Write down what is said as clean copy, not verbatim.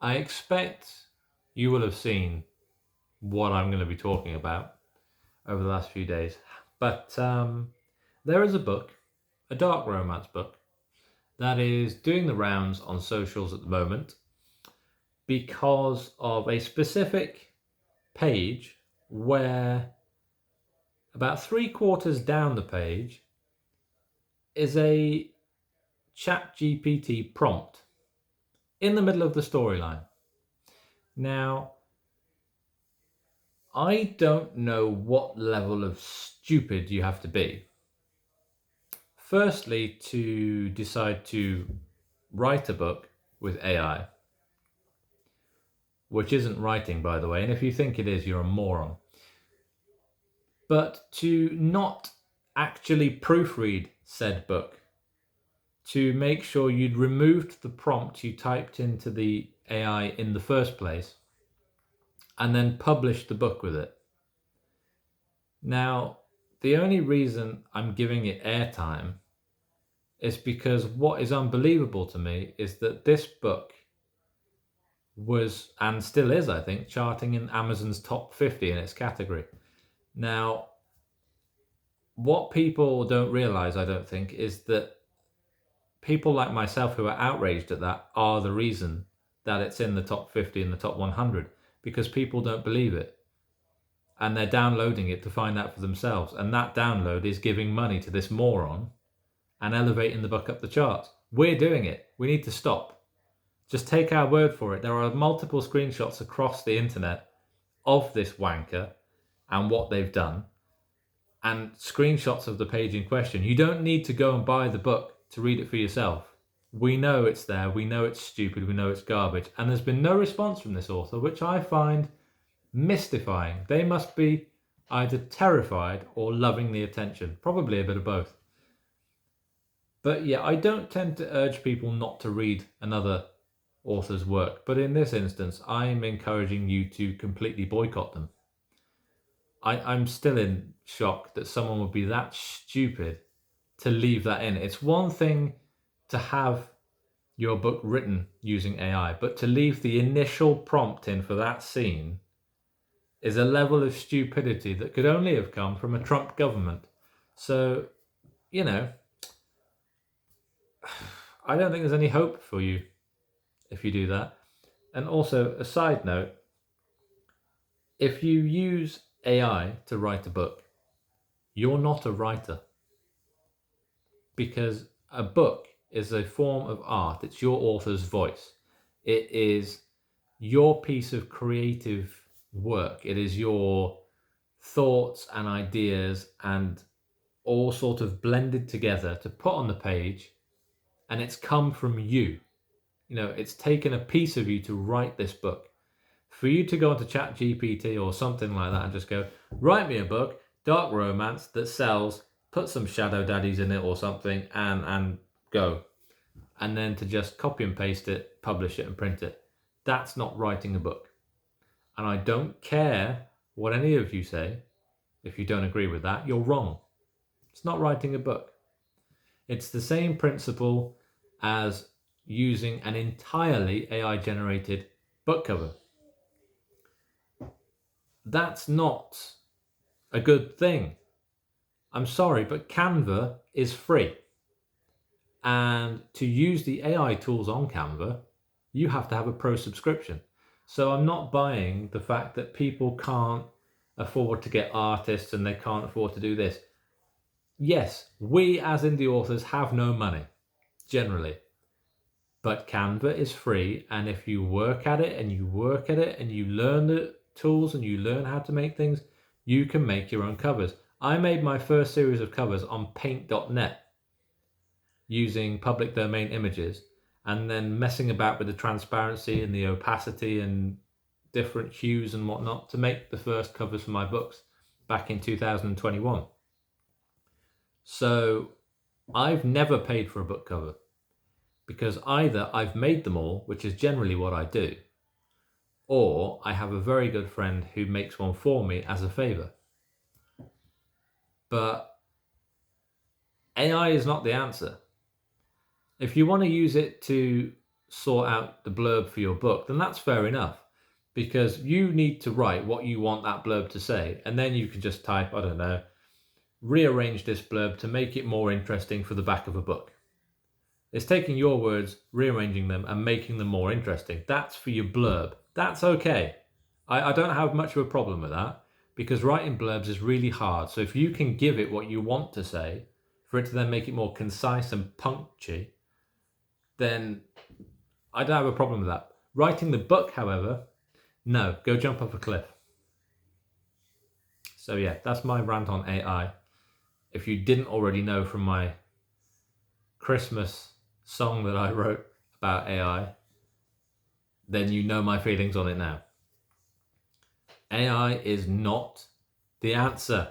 I expect you will have seen what I'm going to be talking about over the last few days. But there is a book, a dark romance book, that is doing the rounds on socials at the moment because of a specific page where about 3/4 down the page is a ChatGPT prompt in the middle of the storyline. Now, I don't know what level of stupid you have to be. Firstly, to decide to write a book with AI, which isn't writing, by the way, and if you think it is, you're a moron. But to not actually proofread said book, to make sure you'd removed the prompt you typed into the AI in the first place, and then published the book with it. Now, the only reason I'm giving it airtime is because what is unbelievable to me is that this book was, and still is, I think, charting in Amazon's top 50 in its category. Now, what people don't realize, I don't think, is that people like myself who are outraged at that are the reason that it's in the top 50 and the top 100, because people don't believe it. And they're downloading it to find out for themselves. And that download is giving money to this moron and elevating the book up the charts. We're doing it. We need to stop. Just take our word for it. There are multiple screenshots across the internet of this wanker and what they've done, and screenshots of the page in question. You don't need to go and buy the book to read it for yourself. We know it's there. We know it's stupid. We know it's garbage. And there's been no response from this author, which I find mystifying. They must be either terrified or loving the attention. Probably a bit of both. But yeah, I don't tend to urge people not to read another author's work. But in this instance, I'm encouraging you to completely boycott them. I'm still in shock that someone would be that stupid to leave that in. It's one thing to have your book written using AI, but to leave the initial prompt in for that scene is a level of stupidity that could only have come from a Trump government. So, you know, I don't think there's any hope for you if you do that. And also, a side note, if you use AI to write a book, you're not a writer. Because a book is a form of art, it's your author's voice. It is your piece of creative work. It is your thoughts and ideas and all sort of blended together to put on the page, and it's come from you. You know, it's taken a piece of you to write this book. For you to go onto ChatGPT or something like that and just go, write me a book, dark romance that sells, put some shadow daddies in it or something, and go. And then to just copy and paste it, publish it and print it. That's not writing a book. And I don't care what any of you say. If you don't agree with that, you're wrong. It's not writing a book. It's the same principle as using an entirely AI generated book cover. That's not a good thing. I'm sorry, but Canva is free. And to use the AI tools on Canva, you have to have a pro subscription. So I'm not buying the fact that people can't afford to get artists and they can't afford to do this. Yes, we as indie authors have no money, generally. But Canva is free, and if you work at it and you work at it and you learn the tools and you learn how to make things, you can make your own covers. I made my first series of covers on paint.net using public domain images and then messing about with the transparency and the opacity and different hues and whatnot to make the first covers for my books back in 2021. So I've never paid for a book cover because either I've made them all, which is generally what I do, or I have a very good friend who makes one for me as a favor. But AI is not the answer. If you want to use it to sort out the blurb for your book, then that's fair enough, because you need to write what you want that blurb to say, and then you can just type, I don't know, rearrange this blurb to make it more interesting for the back of a book. It's taking your words, rearranging them, and making them more interesting. That's for your blurb. That's okay. I don't have much of a problem with that, because writing blurbs is really hard. So if you can give it what you want to say, for it to then make it more concise and punchy, then I don't have a problem with that. Writing the book, however, no, go jump off a cliff. So yeah, that's my rant on AI. If you didn't already know from my Christmas song that I wrote about AI, then you know my feelings on it now. AI is not the answer.